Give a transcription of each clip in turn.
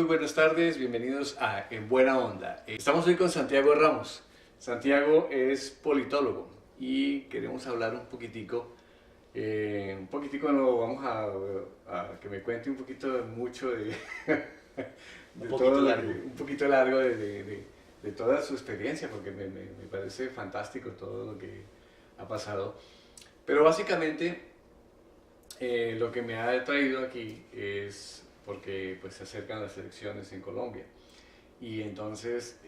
buenas tardes, bienvenidos a En Buena Onda. Estamos hoy con Santiago Ramos. Santiago es politólogo y queremos hablar no, vamos a que me cuente un poquito mucho de, Un poquito largo. un poquito largo de toda su experiencia, porque me parece fantástico todo lo que ha pasado. Pero básicamente lo que me ha traído aquí es porque pues, se acercan las elecciones en Colombia. Y entonces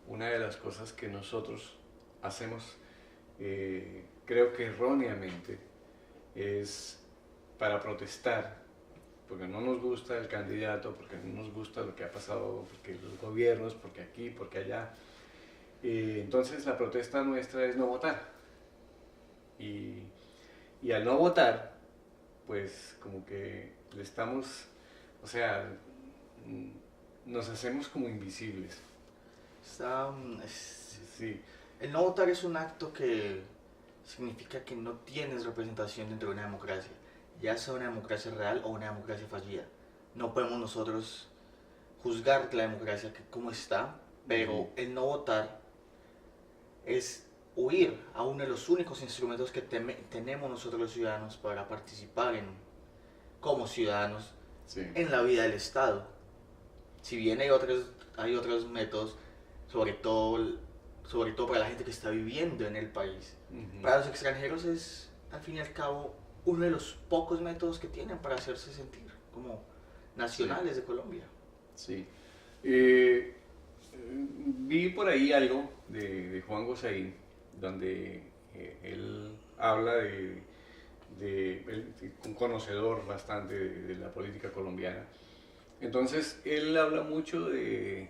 una de las cosas que nosotros hacemos, creo que erróneamente, es para protestar, porque no nos gusta el candidato, porque no nos gusta lo que ha pasado, porque los gobiernos, porque aquí, porque allá. Entonces la protesta nuestra es no votar. Y al no votar, pues como que le estamos, o sea, nos hacemos como invisibles. Sí, El no votar es un acto que significa que no tienes representación dentro de una democracia, ya sea una democracia real o una democracia fallida. No podemos nosotros juzgar la democracia como está, pero el no votar es huir a uno de los únicos instrumentos que tenemos nosotros los ciudadanos para participar como ciudadanos sí. en la vida del Estado. Si bien hay otros métodos, sobre todo para la gente que está viviendo en el país. Para los extranjeros es, al fin y al cabo, uno de los pocos métodos que tienen para hacerse sentir como nacionales de Colombia. Sí. Vi por ahí algo de Juan Gosaín, donde él habla de un conocedor bastante de la política colombiana. Entonces, él habla mucho de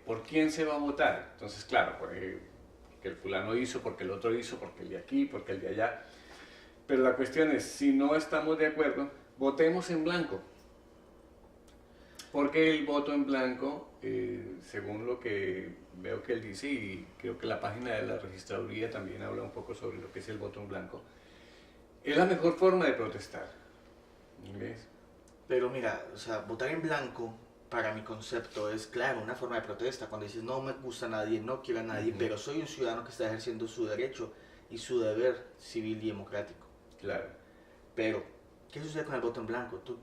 por quién se va a votar. Entonces, claro, porque el fulano hizo, porque el otro hizo, porque el de aquí, porque el de allá. Pero la cuestión es, si no estamos de acuerdo, votemos en blanco. Porque el voto en blanco, según lo que veo que él dice, y creo que la página de la registraduría también habla un poco sobre lo que es el voto en blanco, es la mejor forma de protestar. ¿Ves? Pero mira, o sea, votar en blanco, para mi concepto, es claro, una forma de protesta. Cuando dices, no me gusta a nadie, no quiero a nadie, pero soy un ciudadano que está ejerciendo su derecho y su deber civil y democrático. Claro. Pero, ¿qué sucede con el voto en blanco? Tú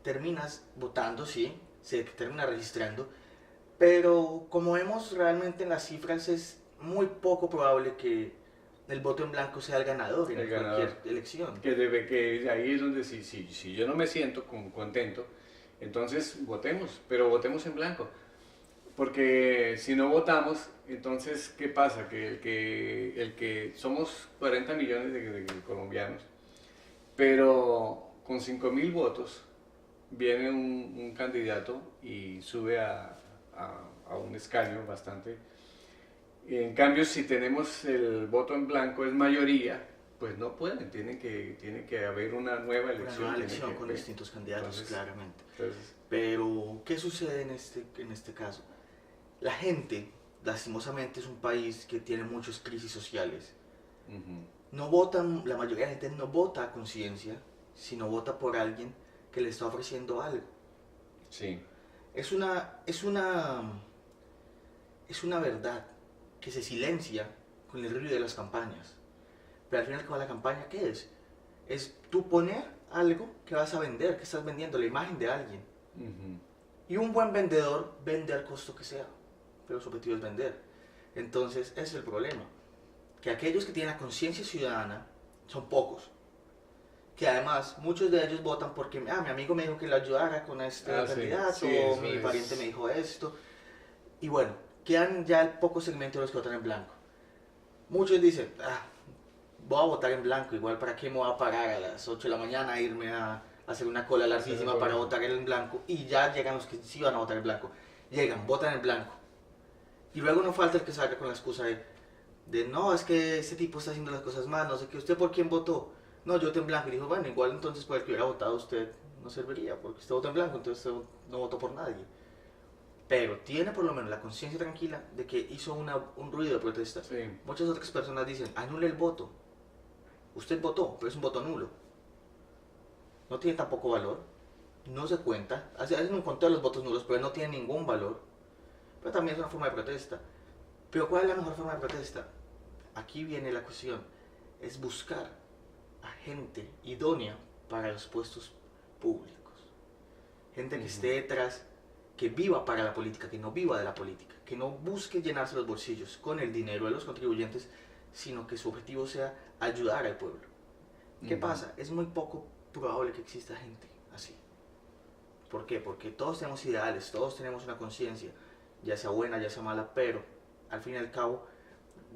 terminas votando, sí, se termina registrando, pero como vemos realmente en las cifras, es muy poco probable que el voto en blanco sea el ganador en cualquier elección. Que ahí es donde si yo no me siento contento, entonces votemos, pero votemos en blanco. Porque si no votamos, entonces, ¿qué pasa? Que el que somos 40 millones de colombianos, pero con 5.000 votos viene un candidato y sube a un escaño bastante. En cambio, si tenemos el voto en blanco, es mayoría, pues no pueden, tiene que haber una nueva elección. Una nueva elección con distintos candidatos, entonces, claramente. Entonces, pero, ¿qué sucede en este caso? La gente, lastimosamente, es un país que tiene muchas crisis sociales. No votan, la mayoría de la gente no vota a conciencia, sino vota por alguien que le está ofreciendo algo. Sí. Es una verdad que se silencia con el ruido de las campañas. Pero al final, ¿cuál es la campaña? ¿Qué es? Es tú poner algo que vas a vender, que estás vendiendo, la imagen de alguien. Y un buen vendedor vende al costo que sea, pero su objetivo es vender. Entonces, ese es el problema. Que aquellos que tienen la conciencia ciudadana son pocos. Que además, muchos de ellos votan porque, mi amigo me dijo que lo ayudara con este candidato, o mi pariente me dijo esto. Y bueno, quedan ya el poco segmento de los que votan en blanco. Muchos dicen, voy a votar en blanco, igual para qué me voy a parar a las 8 de la mañana a irme a hacer una cola larguísima para votar en blanco, y ya llegan los que sí van a votar en blanco. Llegan, votan en blanco. Y luego no falta el que salga con la excusa de no, es que ese tipo está haciendo las cosas mal, no sé qué, ¿usted por quién votó? No, yo voté en blanco. Y dijo, bueno, igual entonces por el que hubiera votado usted no serviría, porque usted votó en blanco, entonces usted no votó por nadie. Pero tiene por lo menos la conciencia tranquila de que hizo un ruido de protesta. Sí. Muchas otras personas dicen, anule el voto. Usted votó, pero es un voto nulo. No tiene tampoco valor. no se cuenta, hacen un conteo de los votos nulos, pero no tiene ningún valor, pero también es una forma de protesta. Pero ¿cuál es la mejor forma de protesta? Aquí viene la cuestión, es buscar a gente idónea para los puestos públicos, gente que esté detrás, que viva para la política, que no viva de la política, que no busque llenarse los bolsillos con el dinero de los contribuyentes, sino que su objetivo sea ayudar al pueblo. ¿Qué pasa? Es muy poco probable que exista gente así. ¿Por qué? Porque todos tenemos ideales, todos tenemos una conciencia, ya sea buena, ya sea mala, pero al fin y al cabo,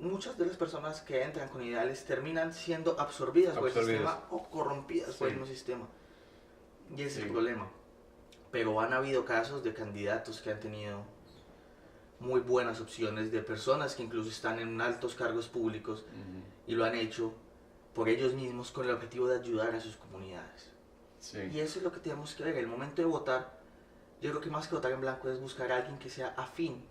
muchas de las personas que entran con ideales terminan siendo absorbidas por el sistema o corrompidas por el mismo sistema. Y ese es el problema. Pero han habido casos de candidatos que han tenido muy buenas opciones, de personas que incluso están en altos cargos públicos y lo han hecho por ellos mismos con el objetivo de ayudar a sus comunidades. Y eso es lo que tenemos que ver. El momento de votar, yo creo que más que votar en blanco es buscar a alguien que sea afín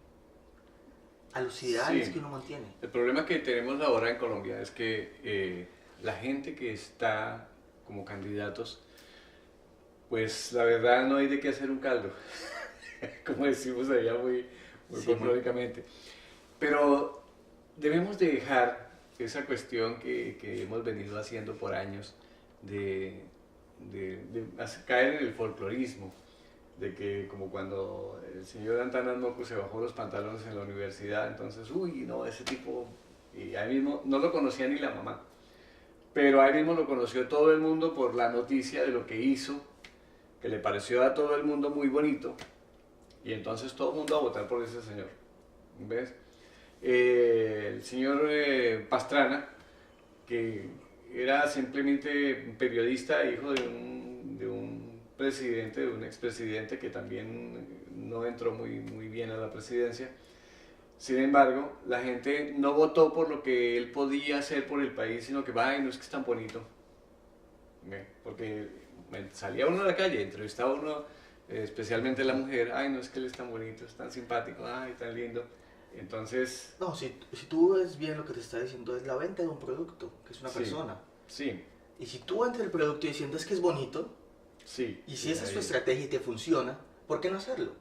a los ideales que uno mantiene. El problema que tenemos ahora en Colombia es que la gente que está como candidatos, pues la verdad no hay de qué hacer un caldo, como decimos allá muy folclóricamente. Pero debemos de dejar esa cuestión que hemos venido haciendo por años de caer en el folclorismo, de que como cuando el señor Antanas Moco se bajó los pantalones en la universidad, entonces, uy, no, ese tipo, y ahí mismo no lo conocía ni la mamá, pero ahí mismo lo conoció todo el mundo por la noticia de lo que hizo, que le pareció a todo el mundo muy bonito, y entonces todo el mundo a votar por ese señor, ¿ves? El señor Pastrana, que era simplemente un periodista, hijo de un presidente, de un expresidente que también no entró muy bien a la presidencia. Sin embargo, la gente no votó por lo que él podía hacer por el país, sino que, ay, no es que es tan bonito. Porque salía uno a la calle, entrevistaba uno, especialmente la mujer, ay, no es que él es tan bonito, es tan simpático, ay, tan lindo. Entonces... No, si tú ves bien lo que te está diciendo, es la venta de un producto, que es una persona. Sí. Y si tú vendes el producto diciendo es que es bonito, y si esa es tu estrategia y te funciona, ¿por qué no hacerlo?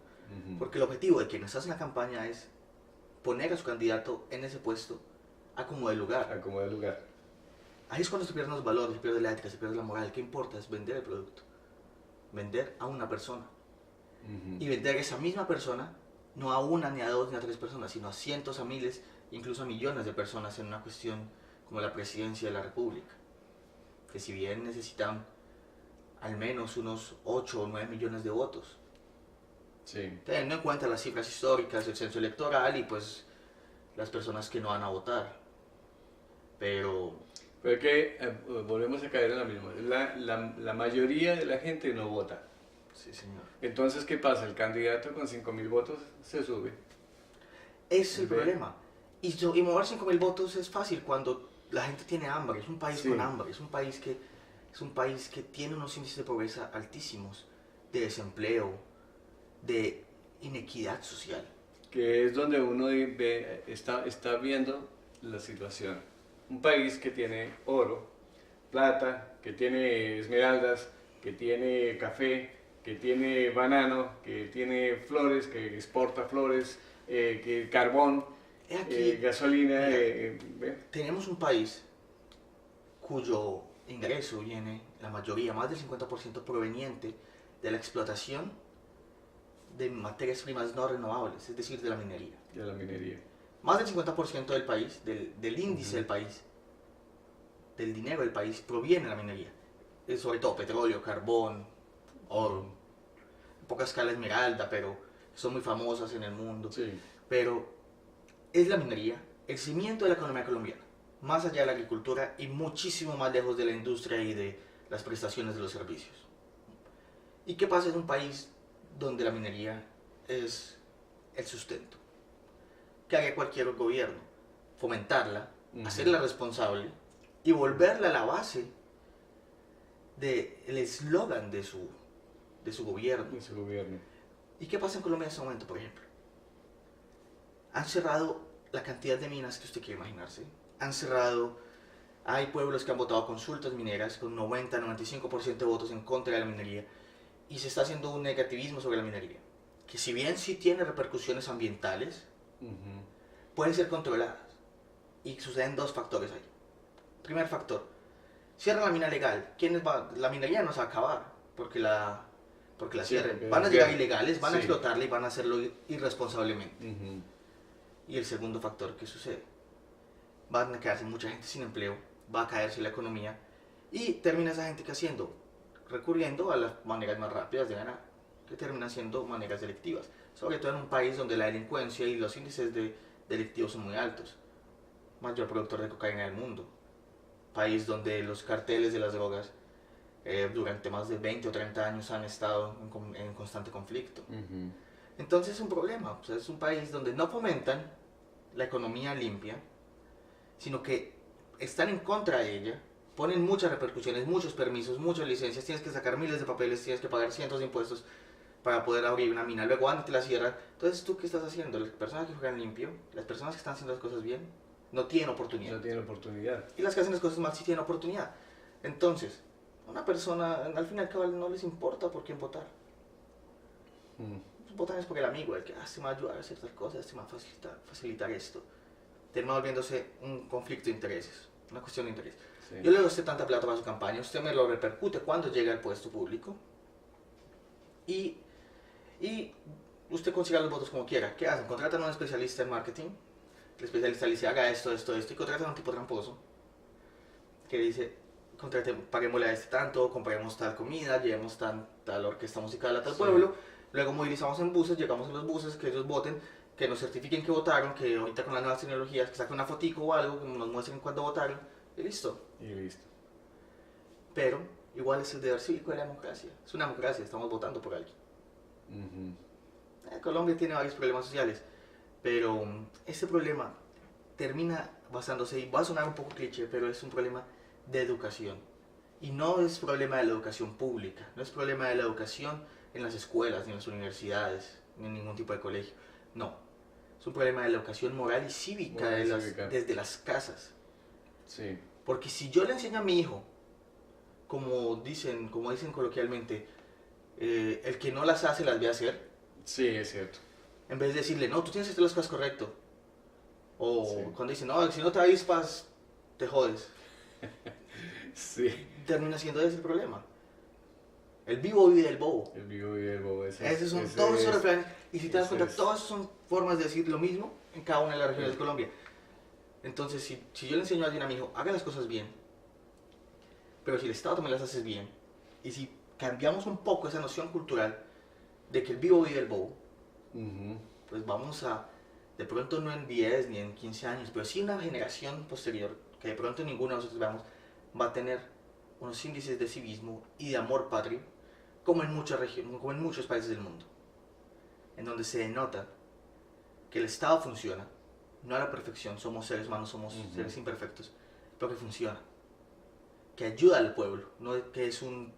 Porque el objetivo de quienes hacen la campaña es poner a su candidato en ese puesto a como de lugar. A como de lugar. Ahí es cuando se pierden los valores, se pierde la ética, se pierde la moral. ¿Qué importa? Es vender el producto. Vender a una persona. Y vender a esa misma persona, no a una, ni a dos, ni a tres personas, sino a cientos, a miles, incluso a millones de personas en una cuestión como la presidencia de la República. Que si bien necesitan al menos unos 8 o 9 millones de votos. Teniendo en cuenta las cifras históricas del censo electoral y pues las personas que no van a votar. Pero es que volvemos a caer en la misma. La mayoría de la gente no vota. Sí, señor. Entonces, ¿qué pasa? El candidato con 5.000 votos se sube. Ese es el problema. Y mover 5.000 votos es fácil cuando la gente tiene hambre. Es un país con hambre. Es un país que tiene unos índices de pobreza altísimos, de desempleo, de inequidad social. Que es donde uno está viendo la situación. Un país que tiene oro, plata, que tiene esmeraldas, que tiene café, que tiene banano, que tiene flores, que exporta flores, que carbón, gasolina. Mira, tenemos un país cuyo ingreso viene, la mayoría, más del 50% proveniente de la explotación de materias primas no renovables, es decir, de la minería. De la minería. Más del 50% del país, del índice del país, del dinero del país, proviene de la minería. Es sobre todo petróleo, carbón, oro, en poca escala esmeralda, pero son muy famosas en el mundo. Pero es la minería el cimiento de la economía colombiana, más allá de la agricultura y muchísimo más lejos de la industria y de las prestaciones de los servicios. ¿Y qué pasa en un país donde la minería es el sustento? ¿Qué haga cualquier gobierno? Fomentarla, hacerla responsable y volverla a la base del eslogan de su gobierno. ¿Y qué pasa en Colombia en este momento, por ejemplo? Han cerrado la cantidad de minas que usted quiere imaginarse. Han cerrado, hay pueblos que han votado consultas mineras con 90-95% de votos en contra de la minería. y se está haciendo un negativismo sobre la minería, que si bien sí tiene repercusiones ambientales, pueden ser controladas. Y suceden dos factores ahí. Primer factor, cierran la mina legal. La minería no se va a acabar porque la Sí, cierren. Van a llegar cierran. ilegales, van a Sí. explotarla y van a hacerlo irresponsablemente. Y el segundo factor que sucede, van a quedarse mucha gente sin empleo, va a caerse la economía y termina esa gente que haciendo, recurriendo a las maneras más rápidas de ganar, que terminan siendo maneras delictivas, sobre todo en un país donde la delincuencia y los índices delictivos son muy altos, mayor productor de cocaína del mundo, país donde los carteles de las drogas durante más de 20 o 30 años han estado en constante conflicto. Entonces es un problema, o sea, es un país donde no fomentan la economía limpia, sino que están en contra de ella, ponen muchas repercusiones, muchos permisos, muchas licencias, tienes que sacar miles de papeles, tienes que pagar cientos de impuestos para poder abrir una mina, luego antes te la cierran. Entonces, ¿tú qué estás haciendo? Las personas que juegan limpio, las personas que están haciendo las cosas bien, no tienen oportunidad. No tiene oportunidad. Y las que hacen las cosas mal sí tienen oportunidad. Entonces, una persona, al fin y al cabo, no les importa por quién votar. Votan es por el amigo, el que se me va a ayudar a hacer tal cosa, se me va a facilitar esto. Termina volviéndose un conflicto de intereses, una cuestión de interés. Sí. Yo le doy a usted tanta plata para su campaña, usted me lo repercute cuando llegue al puesto público y usted consiga los votos como quiera. ¿Qué hacen? Contratan a un especialista en marketing, el especialista le dice haga esto, y contratan a un tipo tramposo que dice paguémosle a este tanto, compremos tal comida, llevemos tal orquesta musical a tal pueblo, luego movilizamos en buses, llegamos en los buses, que ellos voten, que nos certifiquen que votaron, que ahorita con las nuevas tecnologías, que saquen una fotico o algo, que nos muestren cuándo votaron, y listo. Y listo. Pero igual es el deber cívico de la democracia. Es una democracia, estamos votando por alguien. Colombia tiene varios problemas sociales, pero este problema termina basándose, y va a sonar un poco cliché, pero es un problema de educación. Y no es problema de la educación pública, no es problema de la educación en las escuelas, ni en las universidades, ni en ningún tipo de colegio. No, es un problema de la educación moral y cívica, desde las casas. Sí. Porque si yo le enseño a mi hijo, como dicen coloquialmente, el que no las hace las ve hacer. Sí, es cierto. En vez de decirle, no, tú tienes que hacer las cosas correcto. O Sí. cuando dicen, no, si no te avispas, te jodes. Sí. Termina siendo ese el problema. El vivo vive del bobo. El vivo y el bobo. Esos son todos esos refranes. Y si te das cuenta, es. todas son formas de decir lo mismo en cada una de las regiones de Colombia. Entonces, si yo le enseño a alguien a mi hijo, haga las cosas bien, pero si el Estado también las hace bien, y si cambiamos un poco esa noción cultural de que el vivo vive el bobo, pues vamos a, de pronto no en 10 ni en 15 años, pero sí una generación posterior, que de pronto ninguno de nosotros veamos, va a tener unos índices de civismo y de amor patrio, como en muchas regiones, como en muchos países del mundo, en donde se denota que el Estado funciona, no a la perfección, somos seres humanos, somos seres imperfectos, pero que funciona, que ayuda al pueblo, no que es una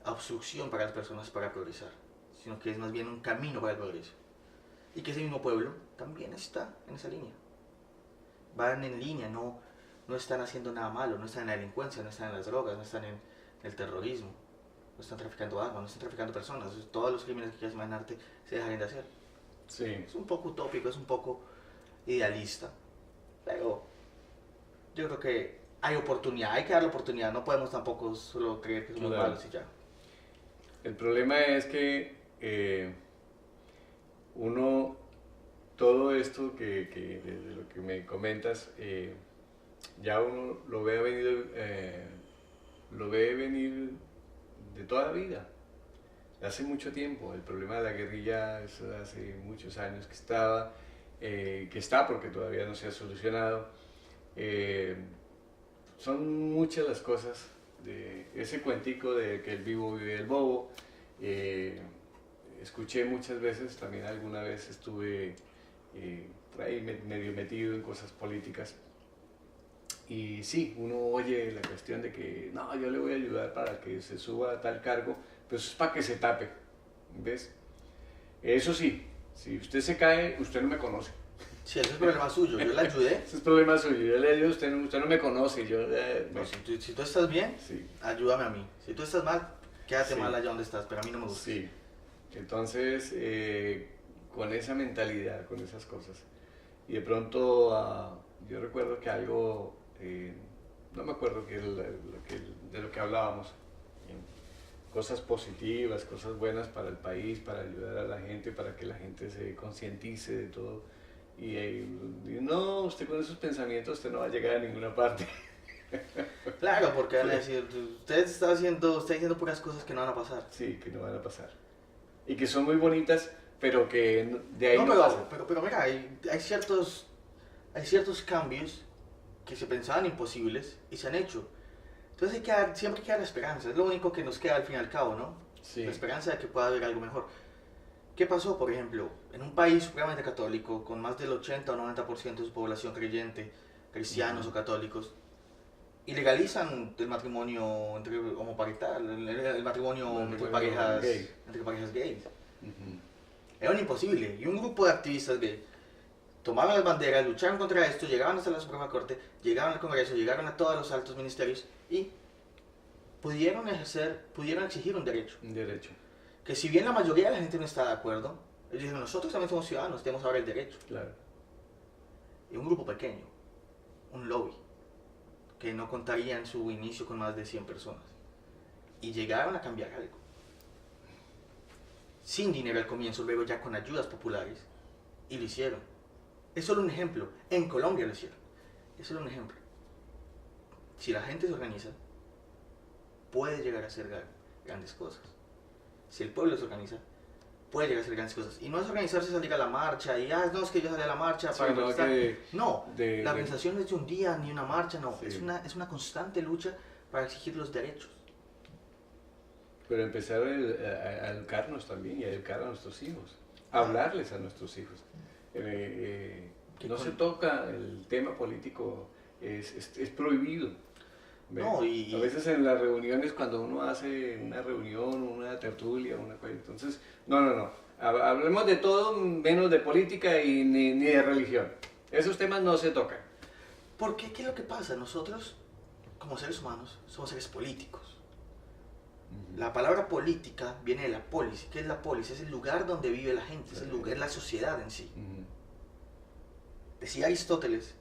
obstrucción para las personas para progresar, sino que es más bien un camino para el progreso. Y que ese mismo pueblo también está en esa línea. Van en línea, no están haciendo nada malo, no están en la delincuencia, no están en las drogas, no están en el terrorismo, no están traficando armas, no están traficando personas. Todos los crímenes que quieras imaginarte se dejarían de hacer. Sí. Es un poco utópico, es un poco idealista, pero yo creo que hay oportunidad, hay que dar la oportunidad, no podemos tampoco solo creer que somos malos y ya. El problema es que uno, todo esto que de lo que me comentas, ya uno lo ve venir de toda la vida, de hace mucho tiempo. El problema de la guerrilla es hace muchos años que está porque todavía no se ha solucionado. Son muchas las cosas de ese cuentico de que el vivo vive el bobo. Escuché muchas veces, también alguna vez estuve por ahí medio metido en cosas políticas. Y sí, uno oye la cuestión de que no, yo le voy a ayudar para que se suba a tal cargo, pero eso es para que se tape, ¿ves? Eso sí, si usted se cae, usted no me conoce. Sí, ese es problema suyo, yo le ayudé. Ese es problema suyo, yo le ayudo, usted no me conoce. No, si tú estás bien, sí. ayúdame a mí. Si tú estás mal, quédate Sí. mal allá donde estás, pero a mí no me gusta. Sí. Entonces, con esa mentalidad, con esas cosas. Y de pronto, yo recuerdo que algo, no me acuerdo de lo que hablábamos, cosas positivas, cosas buenas para el país, para ayudar a la gente, para que la gente se concientice de todo. Y no, usted con esos pensamientos usted no va a llegar a ninguna parte. Claro, porque van a decir, usted está diciendo puras cosas que no van a pasar. Sí, que no van a pasar. Y que son muy bonitas, pero que de ahí No, no pasan. pero mira, hay ciertos cambios que se pensaban imposibles y se han hecho. Entonces siempre queda la esperanza, es lo único que nos queda al fin y al cabo, ¿no? Sí. La esperanza de que pueda haber algo mejor. ¿Qué pasó, por ejemplo, en un país supremamente católico, con más del 80 o 90% de su población creyente, cristianos o católicos, y legalizan el matrimonio entre homoparental, el matrimonio Gay. entre parejas gays? Ujú. Era un imposible. Y un grupo de activistas gay tomaron las banderas, lucharon contra esto, llegaban hasta la Suprema Corte, llegaron al Congreso, llegaron a todos los altos ministerios y pudieron exigir un derecho. Un derecho, Que si bien la mayoría de la gente no está de acuerdo, ellos dijeron, nosotros también somos ciudadanos, tenemos ahora el derecho. claro. Y un grupo pequeño, un lobby, que no contaría en su inicio con más de 100 personas. Y llegaron a cambiar algo. Sin dinero al comienzo, luego ya con ayudas populares. Y lo hicieron. Es solo un ejemplo. En Colombia lo hicieron. Es solo un ejemplo. Si la gente se organiza, puede llegar a hacer grandes cosas. Si el pueblo se organiza, puede llegar a hacer grandes cosas. Y no es organizarse, salir a la marcha y, no, es que yo salí a la marcha para no, protestar. No, de- la organización no es de un día ni una marcha, no. Sí. Es una constante lucha para exigir los derechos. Pero empezar a educarnos también y a educar a nuestros hijos, a hablarles a nuestros hijos. No se toca el tema político, es prohibido. ¿Ve? No, y- A veces en las reuniones, cuando uno hace una reunión, una tertulia, entonces, no. Hablemos de todo menos de política y ni de religión. Esos temas no se tocan. Porque, ¿qué es lo que pasa? Nosotros, como seres humanos, somos seres políticos. La palabra política viene de la polis. ¿Qué es la polis? Es el lugar donde vive la gente, es el lugar, es la sociedad en sí. Ujú. Decía Aristóteles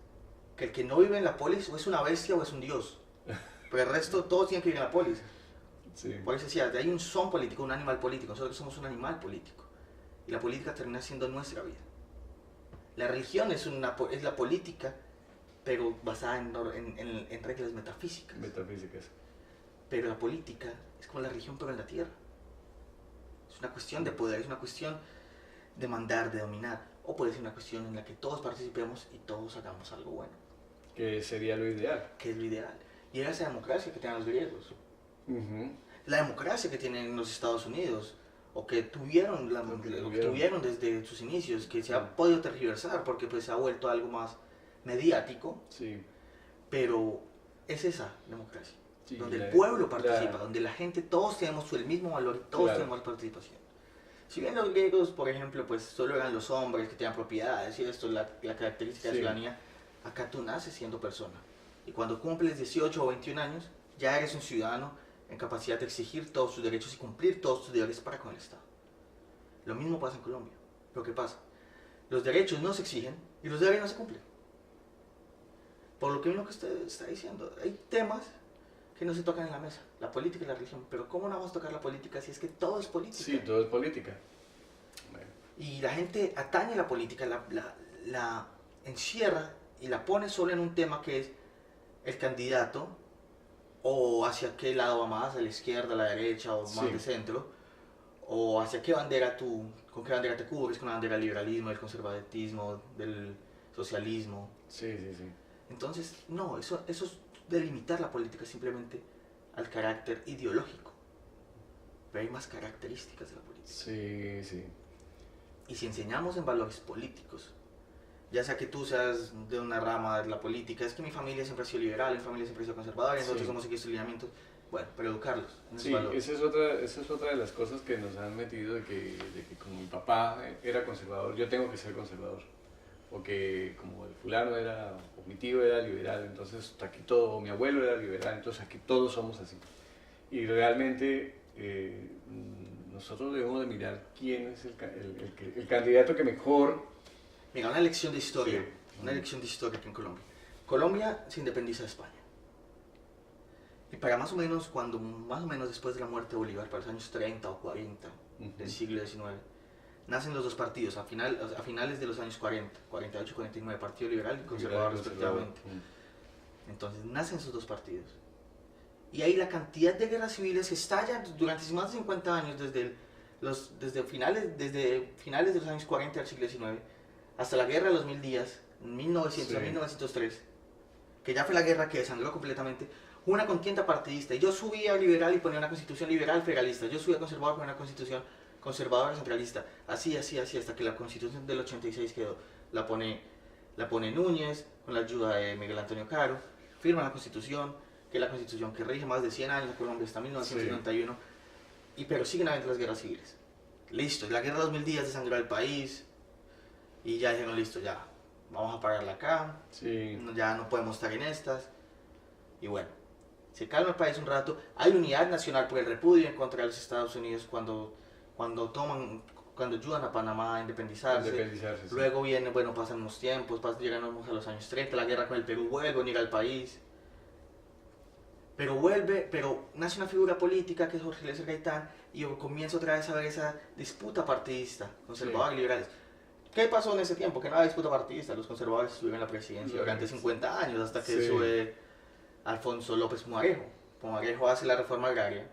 que el que no vive en la polis o es una bestia o es un dios. Pero el resto, todos tienen que vivir en la polis. Sí. Por eso decía, hay un son político, un animal político. Nosotros somos un animal político. Y la política termina siendo nuestra vida. La religión es la política, pero basada en reglas metafísicas. Metafísicas. Pero la política es como la religión, pero en la tierra. Es una cuestión de poder, es una cuestión de mandar, de dominar. O puede ser una cuestión en la que todos participemos y todos hagamos algo bueno, Que sería lo ideal. que es lo ideal. Y era esa democracia que tenían los griegos. Ujú. La democracia que tienen los Estados Unidos, o que tuvieron, Lo que lo que tuvieron. tuvieron desde sus inicios, que se ha Sí. podido tergiversar porque pues se ha vuelto algo más mediático, Sí. pero es esa democracia. Sí, donde la- el pueblo participa, la- donde la gente, todos tenemos el mismo valor y todos Claro. tenemos participación. Si bien los griegos, por ejemplo, pues solo eran los hombres que tenían propiedades y esto, la característica de Sí. ciudadanía, acá tú naces siendo persona. Y cuando cumples 18 o 21 años, ya eres un ciudadano en capacidad de exigir todos tus derechos y cumplir todos tus deberes para con el Estado. Lo mismo pasa en Colombia. Pero ¿qué pasa? Los derechos no se exigen y los deberes no se cumplen. Por lo que mismo que usted está diciendo, hay temas que no se tocan en la mesa, la política y la religión. Pero ¿cómo no vamos a tocar la política si es que todo es política? Sí, todo es política. Bueno, Y la gente atañe la política, la encierra y la pone solo en un tema que es el candidato, o hacia qué lado va más, a la izquierda, a la derecha, o más Sí. de centro, o hacia qué bandera con qué bandera te cubres, con la bandera del liberalismo, del conservatismo, del socialismo. sí. Entonces, no, eso es delimitar la política simplemente al carácter ideológico. Pero hay más características de la política. Sí. Y si enseñamos en valores políticos, ya sea que tú seas de una rama de la política, es que mi familia siempre ha sido liberal, mi familia siempre ha sido conservadora, y nosotros Sí. hemos seguido estos lineamientos, bueno, pero educarlos en esos Sí, valores. esa es otra de las cosas que nos han metido de que como mi papá era conservador, yo tengo que ser conservador. O que como el fulano era, o mi tío era liberal, entonces aquí todo, o mi abuelo era liberal, entonces aquí todos somos así. Y realmente nosotros debemos de mirar quién es el candidato que mejor... Mira, una lección de historia, Sí. una lección de historia aquí en Colombia. Colombia se independiza de España. Y para más o menos, más o menos después de la muerte de Bolívar, para los años 30 o 40 del siglo XIX, nacen los dos partidos, a finales de los años 40, 48 y 49, Partido Liberal y Conservador respectivamente. Entonces nacen esos dos partidos. Y ahí la cantidad de guerras civiles que estallan durante más de 50 años, desde finales de los años 40 del siglo XIX, hasta la guerra de los 1000 días, 1900 a 1903, que ya fue la guerra que desangró completamente, una contienda partidista. Y yo subía liberal y ponía una constitución liberal federalista. Yo subía conservador y ponía una constitución conservadora centralista. Así, hasta que la constitución del 86 quedó. La pone Núñez, con la ayuda de Miguel Antonio Caro, firma la constitución, que es la constitución que rige más de 100 años Colombia hasta 1991. Pero siguen habiendo las guerras civiles. Listo, la guerra de los 1000 días desangró el país. Y ya dijeron, listo, ya, vamos a pararla acá. Ya no podemos estar en estas. Y bueno, se calma el país un rato. Hay unidad nacional por el repudio en contra de los Estados Unidos cuando ayudan a Panamá a independizarse. Luego viene, bueno, pasan unos tiempos, llegamos a los años 30, la guerra con el Perú vuelve a unir al país. Pero nace una figura política que es Jorge Eliezer Gaitán y comienza otra vez a ver esa disputa partidista, conservadores y liberales. ¿Qué pasó en ese tiempo? Que no había disputa partidista, los conservadores estuvieron en la presidencia durante 50 años hasta que sube Alfonso López Pumarejo. Pumarejo hace la reforma agraria,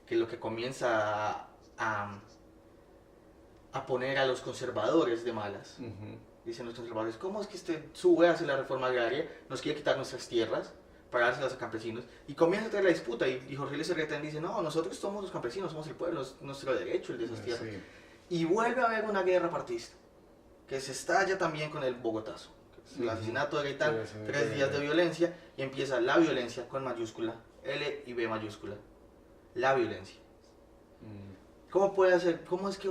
que es lo que comienza a poner a los conservadores de malas. Dicen los conservadores, ¿cómo es que usted sube, hace la reforma agraria, nos quiere quitar nuestras tierras para dárselas a campesinos? Y comienza a tener la disputa y Jorge Eliezer Gaitán dice, no, nosotros somos los campesinos, somos el pueblo, es nuestro derecho el de esas tierras. Y vuelve a haber una guerra partidista, que se estalla también con el Bogotazo. El asesinato de Gaitán, 3 días de violencia, y empieza la violencia con mayúscula, L y B mayúscula. La violencia. ¿Cómo es que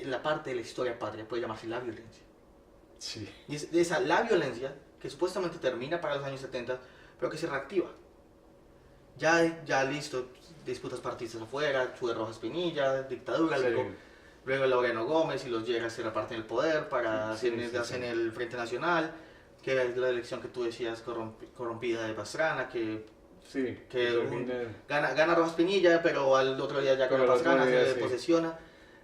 la parte de la historia patria puede llamarse la violencia? Y es la violencia, que supuestamente termina para los años 70, pero que se reactiva. Ya listo, disputas partidistas afuera, sube Rojas Pinilla, dictadura, luego Laureano Gómez y los Lleras se reparten el poder para hacen el Frente Nacional, que es la elección que tú decías corrompida de Pastrana, gana Rojas Pinilla, pero al otro día ya con Pastrana se posesiona.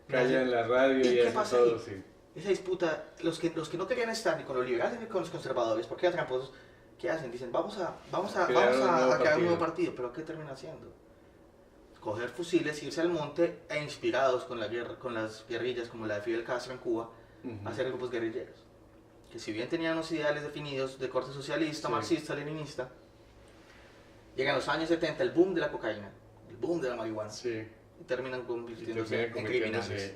Calla en la radio y qué pasa todo, Esa disputa, los que no querían estar ni con los liberales ni con los conservadores, porque eran tramposos, ¿qué hacen? Dicen, vamos a crear un nuevo partido, pero ¿qué termina haciendo? Coger fusiles, irse al monte e inspirados con las guerrillas como la de Fidel Castro en Cuba, hacer grupos guerrilleros. Que si bien tenían unos ideales definidos de corte socialista, marxista, leninista, llegan los años 70, el boom de la cocaína, el boom de la marihuana, y terminan convirtiéndose en criminales.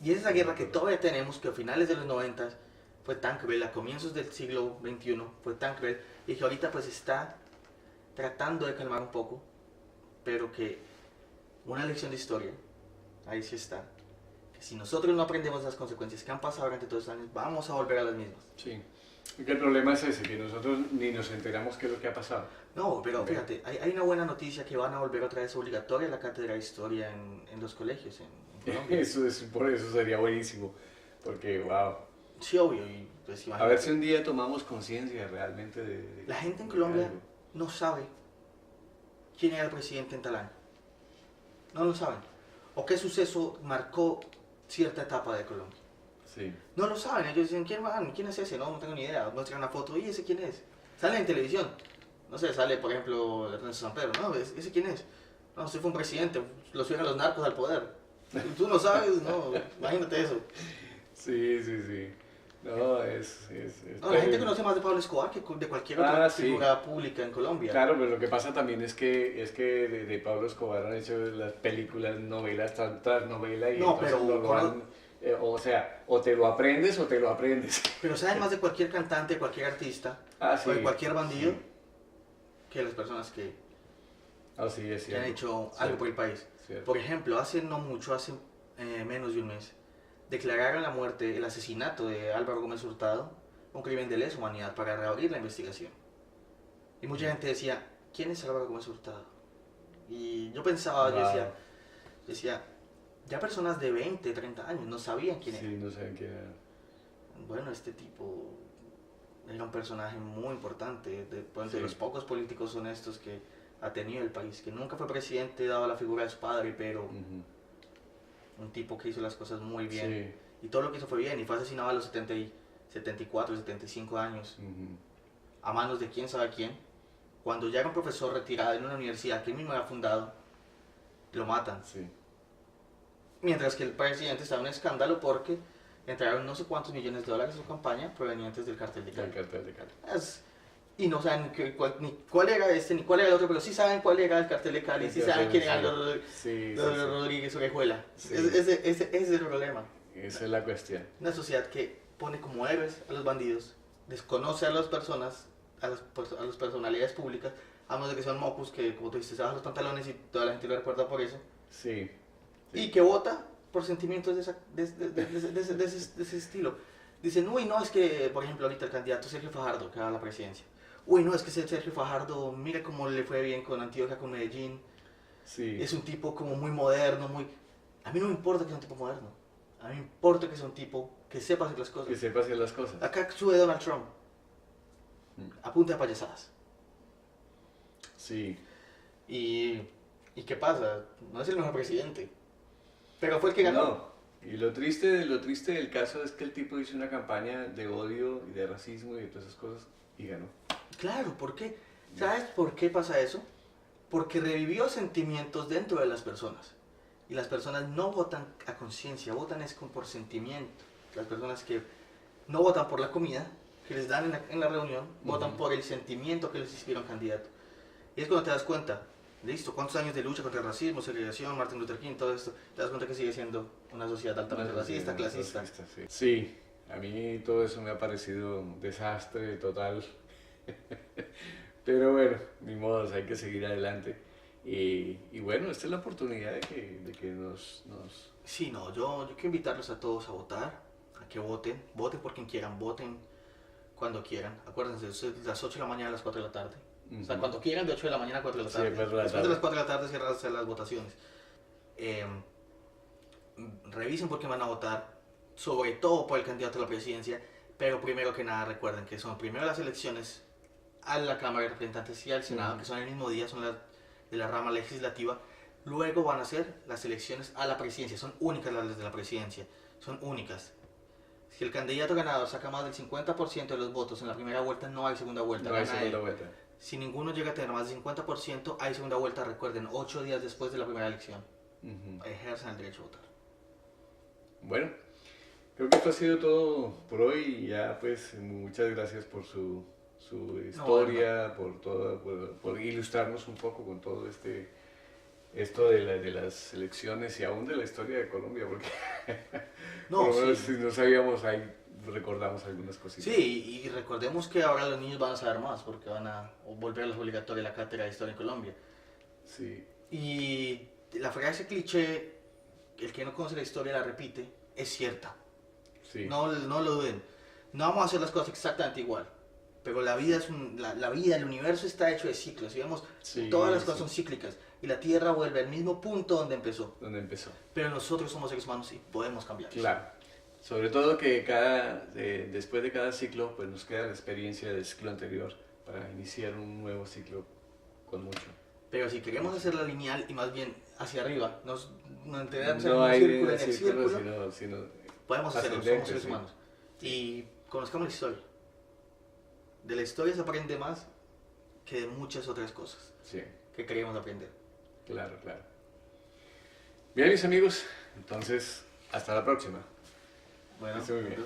Y esa es la guerra que todavía tenemos, que a finales de los 90 fue tan cruel, a comienzos del siglo XXI fue tan cruel, y que ahorita pues está tratando de calmar un poco, pero que una lección de historia, ahí sí está, que si nosotros no aprendemos las consecuencias que han pasado durante todos estos años, vamos a volver a las mismas. Y que el problema es ese, que nosotros ni nos enteramos qué es lo que ha pasado. No, pero fíjate, hay una buena noticia, que van a volver otra vez obligatoria la cátedra de historia en los colegios en Colombia. Por eso sería buenísimo, porque wow. Sí, obvio, y pues a ver si un día tomamos conciencia realmente de la gente en Colombia no sabe quién era el presidente en tal año. No lo saben. O qué suceso marcó cierta etapa de Colombia. No lo saben. Ellos dicen, ¿quién es ese? No tengo ni idea. Muestran una foto. ¿Y ese quién es? Sale en televisión. No sé, sale, por ejemplo, Ernesto Samper. No, ¿ese quién es? No, ese fue un presidente. Lo subieron a los narcos al poder. Tú no sabes, no. Imagínate eso. Sí. No, la gente conoce más de Pablo Escobar que de cualquier otra figura pública en Colombia. Claro, pero lo que pasa también es que de Pablo Escobar han hecho las películas, novelas, tras novela, y no, pero o te lo aprendes o te lo aprendes. Pero saben más de cualquier cantante, cualquier artista, o de cualquier bandido, que las personas que han hecho algo por el país. Por ejemplo, hace menos de un mes, declararon el asesinato de Álvaro Gómez Hurtado un crimen de lesa humanidad para reabrir la investigación. Y mucha gente decía, ¿quién es Álvaro Gómez Hurtado? Y yo pensaba, Wow. decía, ya personas de 20, 30 años no sabían quién era. Sí, no saben quién era. Bueno, este tipo era un personaje muy importante, de Sí. los pocos políticos honestos que ha tenido el país, que nunca fue presidente dado la figura de su padre, pero un tipo que hizo las cosas muy bien. Sí. Y todo lo que hizo fue bien, y fue asesinado a los 74, 75 años, a manos de quién sabe quién. Cuando ya era un profesor retirado en una universidad que él mismo había fundado, lo matan. Sí. Mientras que el presidente estaba en un escándalo porque entraron no sé cuántos millones de dólares en su campaña provenientes del cartel de El Cali. cartel de Cali. Y no saben ni cuál era este ni cuál era el otro, pero sí saben cuál era el cartel de Cali, sí saben quién era los Sí, Rodríguez Orejuela. Sí. Ese es el problema. Esa es la cuestión. Una sociedad que pone como héroes a los bandidos, desconoce a las personas, a las personalidades públicas, a menos de que sean mocos que, como tú dices, se bajan los pantalones y toda la gente lo recuerda por eso. Sí. Y que vota por sentimientos de ese estilo. Dicen, uy, no, es que, por ejemplo, ahorita el candidato Sergio Fajardo, que va a la presidencia. Uy, no, es que ese Sergio Fajardo, mira cómo le fue bien con Antioquia, con Medellín. Sí. Es un tipo como muy moderno, muy... A mí no me importa que sea un tipo moderno. A mí me importa que sea un tipo que sepa hacer las cosas. Que sepa hacer las cosas. Acá sube Donald Trump. A punta de payasadas. Sí. ¿Y qué pasa? No es el mejor presidente. Pero fue el que ganó. No. Y lo triste del caso es que el tipo hizo una campaña de odio y de racismo y de todas esas cosas y ganó. Claro, ¿por qué? ¿Sabes por qué pasa eso? Porque revivió sentimientos dentro de las personas. Y las personas no votan a conciencia, votan es por sentimiento. Las personas que no votan por la comida que les dan en la reunión, votan por el sentimiento que les hicieron candidato. Y es cuando te das cuenta, listo, cuántos años de lucha contra el racismo, segregación, Martin Luther King, todo esto, te das cuenta que sigue siendo una sociedad altamente racista, clasista. Sí. Sí, a mí todo eso me ha parecido un desastre total. Pero bueno, ni modo, hay que seguir adelante. Y bueno, esta es la oportunidad de que nos... Sí, no, yo quiero invitarlos a todos a votar, a que voten por quien quieran, voten cuando quieran. Acuérdense, es las 8 de la mañana a las 4 de la tarde. O sea, cuando quieran, de 8 de la mañana a 4 de la tarde. Sí, después de las 4 de la tarde cierran las votaciones. Revisen por qué van a votar, sobre todo por el candidato a la presidencia, pero primero que nada recuerden que son primero las elecciones a la Cámara de Representantes y al Senado, que son el mismo día, son de la rama legislativa. Luego van a ser las elecciones a la presidencia, son únicas las de la presidencia, son únicas. Si el candidato ganador saca más del 50% de los votos en la primera vuelta, no hay segunda vuelta. No hay segunda vuelta. Si ninguno llega a tener más del 50%, hay segunda vuelta, recuerden, 8 días después de la primera elección. Ejerzan el derecho a votar. Bueno, creo que esto ha sido todo por hoy y ya pues muchas gracias por su historia, por todo, por ilustrarnos un poco con todo esto de las elecciones y aún de la historia de Colombia, porque No, por lo menos sí. si no sabíamos ahí recordamos algunas cositas. Sí, y recordemos que ahora los niños van a saber más porque van a volverles obligatoria la cátedra de historia en Colombia. Sí. Y la frase cliché, el que no conoce la historia la repite, es cierta. Sí. No lo duden. No vamos a hacer las cosas exactamente igual. Pero la vida la vida, el universo está hecho de ciclos. Y vemos, Sí, todas las cosas sí. son cíclicas. Y la Tierra vuelve al mismo punto donde empezó. ¿Dónde empezó? Pero nosotros somos seres humanos y podemos cambiar. Claro. Sobre todo que después de cada ciclo pues nos queda la experiencia del ciclo anterior para iniciar un nuevo ciclo con mucho. Pero si queremos hacerla lineal y más bien hacia arriba, nos mantenemos en No un hay círculo, en el círculos, círculo, sino podemos hacerlo, somos ascendente, seres sí. humanos. Y conozcamos la historia. De la historia se aprende más que de muchas otras cosas Sí, que queríamos aprender. claro, claro. Bien, mis amigos, entonces hasta la próxima. Bueno, Esté muy bien.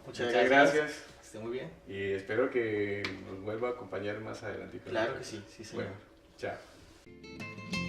muchas Muchas gracias. Que esté muy bien. Y espero que nos vuelva a acompañar más adelante. Claro que sí, sí señor. Bueno, chao.